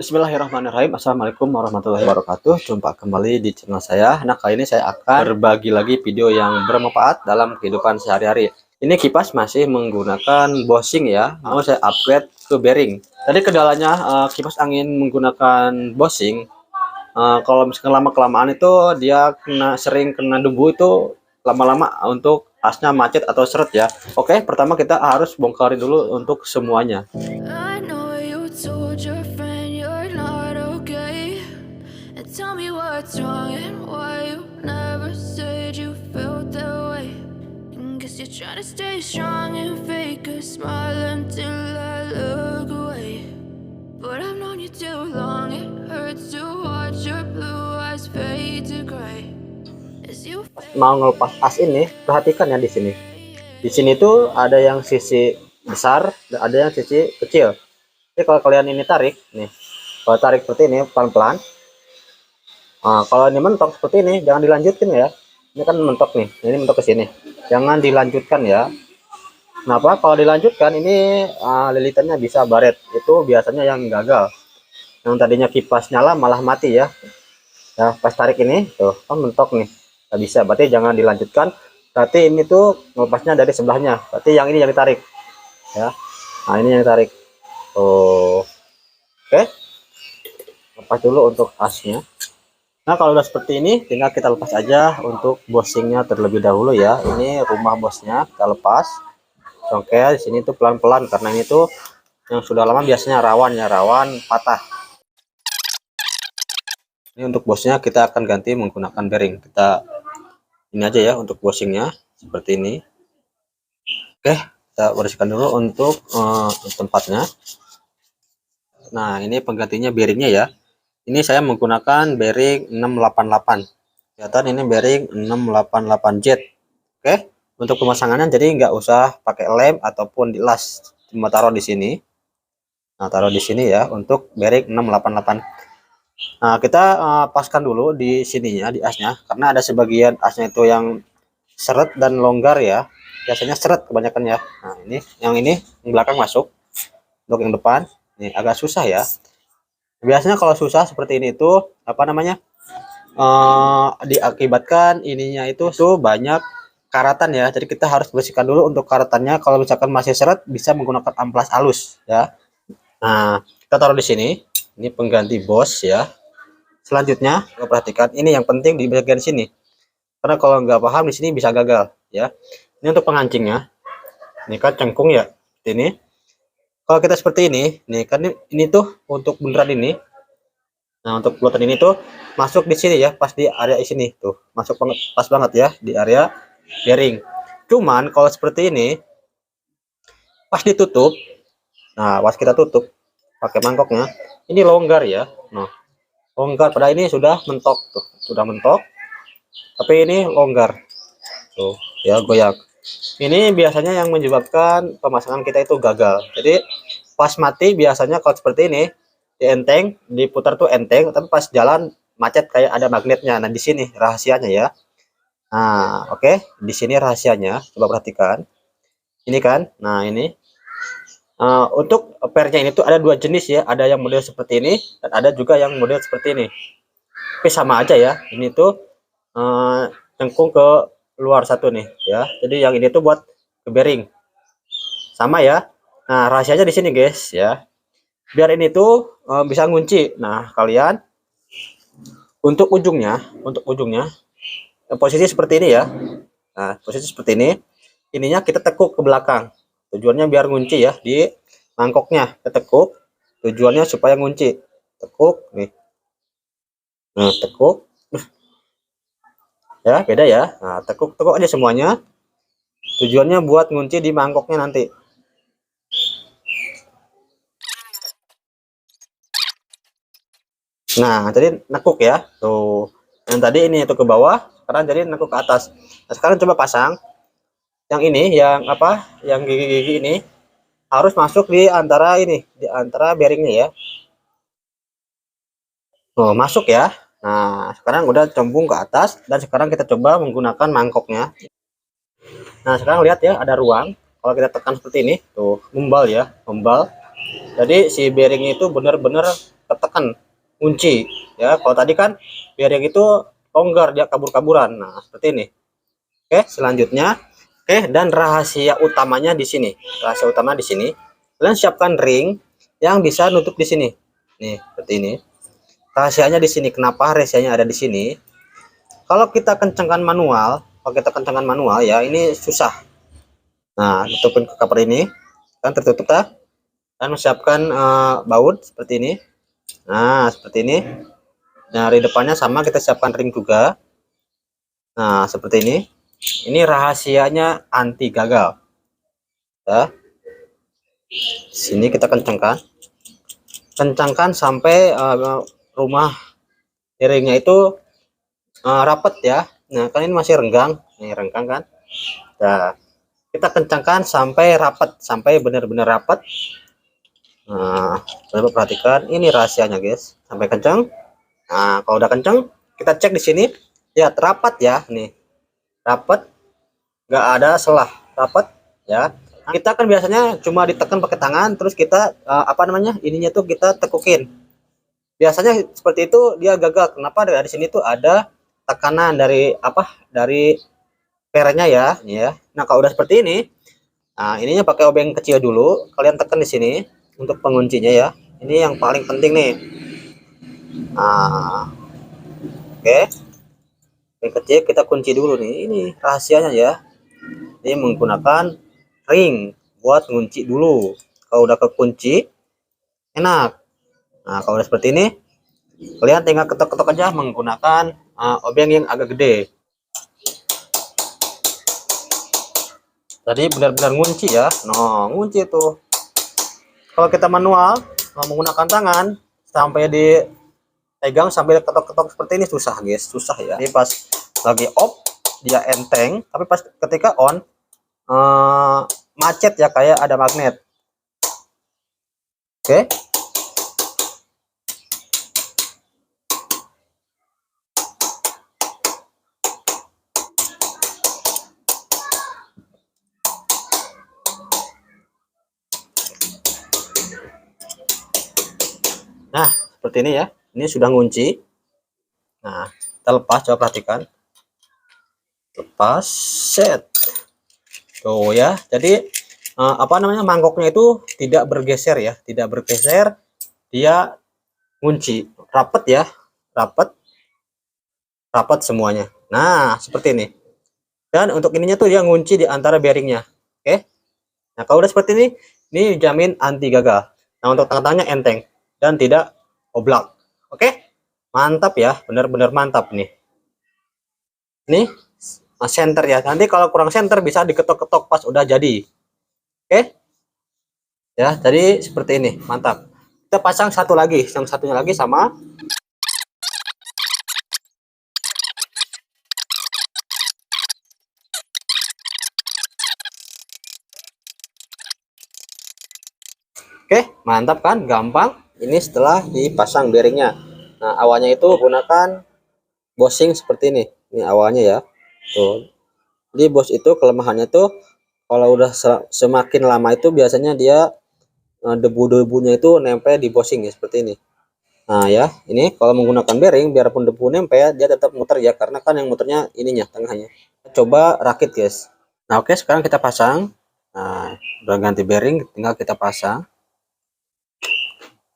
Bismillahirrahmanirrahim. Assalamualaikum warahmatullahi wabarakatuh. Jumpa kembali di channel saya. Nah, kali ini saya akan berbagi lagi video yang bermanfaat dalam kehidupan sehari-hari. Ini kipas masih menggunakan bushing ya. Mau saya upgrade ke bearing. Tadi kendalanya kipas angin menggunakan bushing. Kalau misalkan lama kelamaan itu dia sering kena debu, itu lama-lama untuk asnya macet atau seret ya. Oke, pertama kita harus bongkarin dulu untuk semuanya. Tell me what's wrong and why you never said you felt that way. And guess you're trying to stay strong and fake a smile until I look away. But I've known you too long, it hurts to watch your blue eyes fade to gray. Mau ngelepas as ini, perhatikan ya di sini. Di sini tuh ada yang sisi besar, ada yang sisi kecil. Jadi kalau kalian ini tarik nih, kalau tarik seperti ini pelan-pelan. Nah, kalau ini mentok seperti ini, jangan dilanjutkan ya. Ini kan mentok nih, ini mentok ke sini. Jangan dilanjutkan ya. Kenapa? Kalau dilanjutkan ini lilitannya bisa baret. Itu biasanya yang gagal. Yang tadinya kipas nyala malah mati ya. Ya, pas tarik ini, tuh kan mentok nih. Nggak bisa, berarti jangan dilanjutkan. Berarti ini tuh melepasnya dari sebelahnya. Berarti yang ini yang ditarik. Ya. Nah, ini yang ditarik. Tuh. Oke. Lepas dulu untuk asnya. Nah, kalau udah seperti ini, tinggal kita lepas aja untuk bushingnya terlebih dahulu ya. Ini rumah bosnya, kita lepas. Oke, di sini tuh pelan-pelan karena ini tuh yang sudah lama biasanya rawan ya, rawan patah. Ini untuk bosnya kita akan ganti menggunakan bearing. Kita ini aja ya untuk bushingnya seperti ini. Oke, kita bersihkan dulu untuk tempatnya. Nah, ini penggantinya bearingnya ya. Ini saya menggunakan bearing 688. Kelihatan ini bearing 688Z. Oke, untuk pemasangannya jadi nggak usah pakai lem ataupun dilas, cuma taruh di sini. Nah, taruh di sini ya untuk bearing 688. Nah, kita paskan dulu di sininya, di asnya, karena ada sebagian asnya itu yang seret dan longgar ya. Biasanya seret kebanyakan ya. Nah, ini yang belakang masuk. Untuk yang depan ini agak susah ya. Biasanya kalau susah seperti ini tuh apa namanya, diakibatkan ininya itu tuh banyak karatan ya. Jadi kita harus bersihkan dulu untuk karatannya. Kalau misalkan masih seret, bisa menggunakan amplas halus ya. Nah, kita taruh di sini. Ini pengganti bos ya. Selanjutnya perhatikan ini yang penting di bagian sini, karena kalau nggak paham di sini bisa gagal ya. Ini untuk pengancingnya. Ini kan cengkung ya, ini. Kalau kita seperti ini, nih kan ini tuh untuk beneran ini. Nah, untuk buatan ini tuh masuk di sini ya, pas di area sini tuh, masuk banget, pas banget ya di area bearing. Cuman kalau seperti ini, pas ditutup, nah pas kita tutup pakai mangkoknya, ini longgar ya. Nah, longgar, padahal ini sudah mentok tuh, sudah mentok, tapi ini longgar tuh ya, goyak. Ini biasanya yang menyebabkan pemasangan kita itu gagal. Jadi pas mati biasanya kalau seperti ini enteng, diputar tuh enteng, tapi pas jalan macet kayak ada magnetnya. Nah, di sini rahasianya ya. Nah, oke, di sini rahasianya, coba perhatikan. Ini kan, nah ini untuk pernya ini tuh ada dua jenis ya, ada yang model seperti ini dan ada juga yang model seperti ini. Tapi sama aja ya, ini tuh cengkung ke luar satu nih ya. Jadi yang ini tuh buat ke bearing. Sama ya. Nah, rahasianya di sini guys ya. Biar ini tuh bisa ngunci. Nah, kalian untuk ujungnya posisi seperti ini ya. Nah, posisi seperti ini. Ininya kita tekuk ke belakang. Tujuannya biar ngunci ya di mangkoknya. Kita tekuk. Tujuannya supaya ngunci. Tekuk nih. Nah, tekuk. Ya, beda ya. Nah, tekuk aja semuanya. Tujuannya buat ngunci di mangkoknya nanti. Nah, jadi nekuk ya. Tuh. Yang tadi ini itu ke bawah, sekarang jadi nekuk ke atas. Nah, sekarang coba pasang. Yang ini, yang apa? Yang gigi-gigi ini harus masuk di antara ini, di antara bearingnya ya. Tuh, masuk ya. Nah, sekarang udah cembung ke atas dan sekarang kita coba menggunakan mangkoknya. Nah, sekarang lihat ya, ada ruang. Kalau kita tekan seperti ini, tuh, membal ya, membal. Jadi si bearingnya itu benar-benar tertekan, kunci ya. Kalau tadi kan bearing itu longgar, dia kabur-kaburan. Nah, seperti ini. Oke, selanjutnya, dan rahasia utamanya di sini. Rahasia utama di sini. Kalian siapkan ring yang bisa nutup di sini. Nih, seperti ini. Rahasianya di sini. Kenapa rahasianya ada di sini? Kalau kita kencangkan manual, ya, ini susah. Nah, tutupin ke cover ini, kan tertutup tak? Dan siapkan baut seperti ini. Nah, seperti ini. Nah, di depannya sama kita siapkan ring juga. Nah, seperti ini. Ini rahasianya anti gagal. Ya. Sini kita kencangkan. Kencangkan sampai rumah ringnya itu rapat ya. Nah, kan ini masih renggang. Ini renggang kan. Nah, kita kencangkan sampai rapat, sampai benar-benar rapat. Nah, coba perhatikan, ini rahasianya guys, sampai kencang. Nah, kalau udah kencang, kita cek di sini, lihat rapat ya, nih rapat, nggak ada selah, rapat ya. Kita kan biasanya cuma ditekan pakai tangan, terus kita ininya tuh kita tekukin. Biasanya seperti itu dia gagal. Kenapa? Dari sini tuh ada tekanan dari pernya ya, ya. Nah, kalau udah seperti ini, nah ininya pakai obeng kecil dulu, kalian tekan di sini untuk penguncinya ya. Ini yang paling penting nih. Nah, oke. Yang kecil kita kunci dulu nih. Ini rahasianya ya. Ini menggunakan ring buat ngunci dulu. Kalau udah kekunci, enak. Nah, kalau udah seperti ini, kalian tinggal ketok-ketok aja menggunakan obeng yang agak gede. Tadi benar-benar ngunci ya. Nah, ngunci itu. Kalau kita manual menggunakan tangan sampai dipegang sambil ketok-ketok seperti ini susah guys, susah ya. Ini pas lagi off dia enteng, tapi pas ketika on macet ya, kayak ada magnet. Oke. Nah, seperti ini ya. Ini sudah ngunci. Nah, kita lepas, coba perhatikan. Lepas, set. Tuh ya. Jadi mangkoknya itu tidak bergeser ya, tidak bergeser. Dia ngunci, rapat ya, rapat semuanya. Nah, seperti ini. Dan untuk ininya tuh dia ngunci di antara bearingnya. Oke. Nah, kalau udah seperti ini jamin anti gagal. Nah, untuk tangan-tangannya enteng dan tidak oblak. Oke. Mantap ya, benar-benar mantap nih. Nih, center ya. Nanti kalau kurang center bisa diketok-ketok pas udah jadi. Oke. Ya, jadi seperti ini, mantap. Kita pasang satu lagi, yang satunya lagi sama. Oke, mantap kan? Gampang. Ini setelah dipasang bearingnya. Nah, awalnya itu gunakan bushing seperti ini. Ini awalnya ya. Tuh. Di bos itu kelemahannya tuh kalau udah semakin lama itu biasanya dia debu-debunya itu nempel di bushing ya, seperti ini. Nah ya, ini kalau menggunakan bearing biarpun debu nempel dia tetap muter ya, karena kan yang muternya ininya, tengahnya. Coba rakit guys. Nah, oke, sekarang kita pasang. Nah, udah ganti bearing, tinggal kita pasang.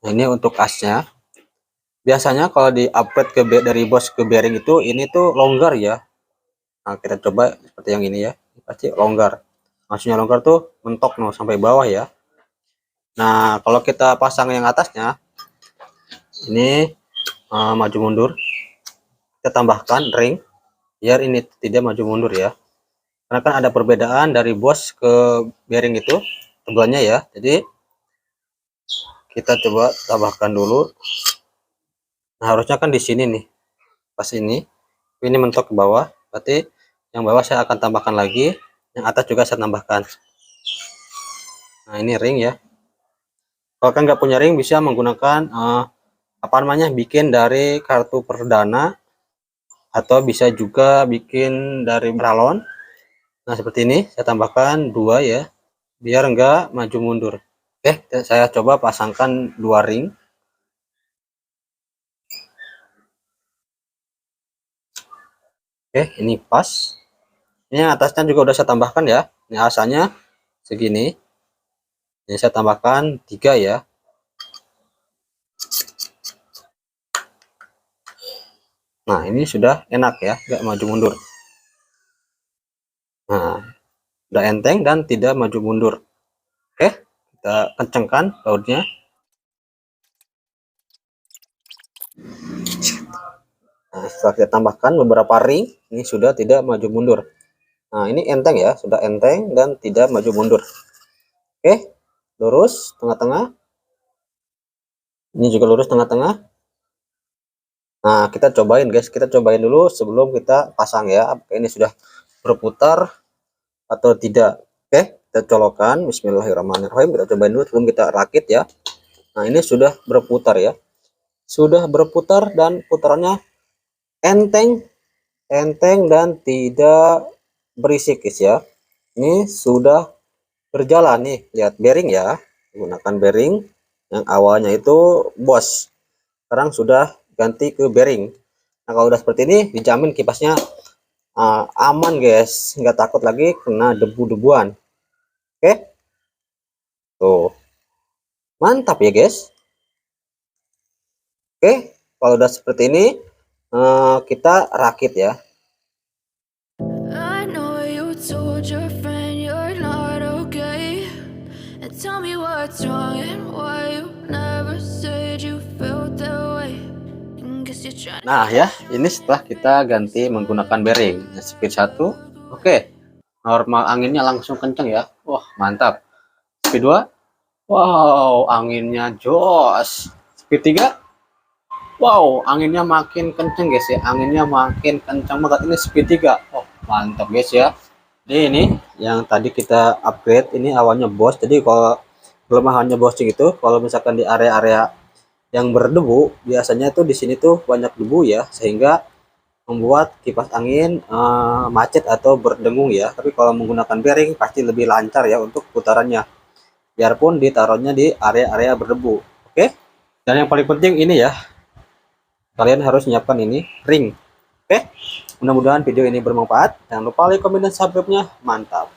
Nah, ini untuk asnya. Biasanya kalau di upgrade dari bos ke bearing itu ini tuh longgar ya. Nah, kita coba seperti yang ini ya. Pasti longgar. Maksudnya longgar tuh mentok no sampai bawah ya. Nah, kalau kita pasang yang atasnya ini maju mundur. Kita tambahkan ring biar ini tidak maju mundur ya. Karena kan ada perbedaan dari bos ke bearing itu tebalnya ya. Jadi kita coba tambahkan dulu. Nah, harusnya kan di sini nih, pas ini mentok ke bawah, berarti yang bawah saya akan tambahkan lagi, yang atas juga saya tambahkan. Nah, ini ring ya. Kalau kan nggak punya ring bisa menggunakan bikin dari kartu perdana, atau bisa juga bikin dari balon. Nah, seperti ini saya tambahkan 2 ya, biar enggak maju mundur. Oke, saya coba pasangkan 2 ring. Oke, ini pas. Ini atasnya juga udah saya tambahkan ya. Ini asanya segini. Ini saya tambahkan 3 ya. Nah, ini sudah enak ya, nggak maju mundur. Nah, udah enteng dan tidak maju mundur. Oke, kita kencengkan bautnya. Nah, setelah kita tambahkan beberapa ring, ini sudah tidak maju mundur. Nah, ini enteng ya, sudah enteng dan tidak maju mundur. Oke, lurus tengah-tengah. Ini juga lurus tengah-tengah. Nah, kita cobain guys, kita cobain dulu sebelum kita pasang ya. Apakah ini sudah berputar atau tidak? Oke, kita colokkan. Bismillahirrahmanirrahim. Kita cobain dulu sebelum kita rakit ya. Nah, ini sudah berputar ya. Sudah berputar dan putarannya enteng, enteng dan tidak berisik guys ya. Ini sudah berjalan nih, lihat bearing ya, menggunakan bearing yang awalnya itu bos, sekarang sudah ganti ke bearing. Nah, kalau udah seperti ini dijamin kipasnya aman guys, nggak takut lagi kena debu-debuan. Oke, tuh mantap ya guys. Oke, kalau udah seperti ini kita rakit ya. I know you told your friend you're not okay, and tell me what's wrong and why you never said you felt that way. And guess you're trying. Nah ya, ini setelah kita ganti menggunakan bearing speed 1. Oke, normal anginnya langsung kenceng ya. Wah, mantap. Speed 2. Wow, anginnya jos. Speed 3. Wow, anginnya makin kenceng guys ya. Anginnya makin kenceng banget. Ini speed 3. Oh, mantap guys ya. Jadi ini yang tadi kita upgrade, ini awalnya bos. Jadi kalau kelemahannya bosing itu, kalau misalkan di area-area yang berdebu, biasanya tuh di sini tuh banyak debu ya, sehingga membuat kipas angin macet atau berdengung ya. Tapi kalau menggunakan bearing pasti lebih lancar ya untuk putarannya, biarpun ditaruhnya di area-area berdebu. Oke, dan yang paling penting ini ya, kalian harus menyiapkan ini ring. Oke, mudah-mudahan video ini bermanfaat. Jangan lupa like, komen, dan subscribe-nya. Mantap.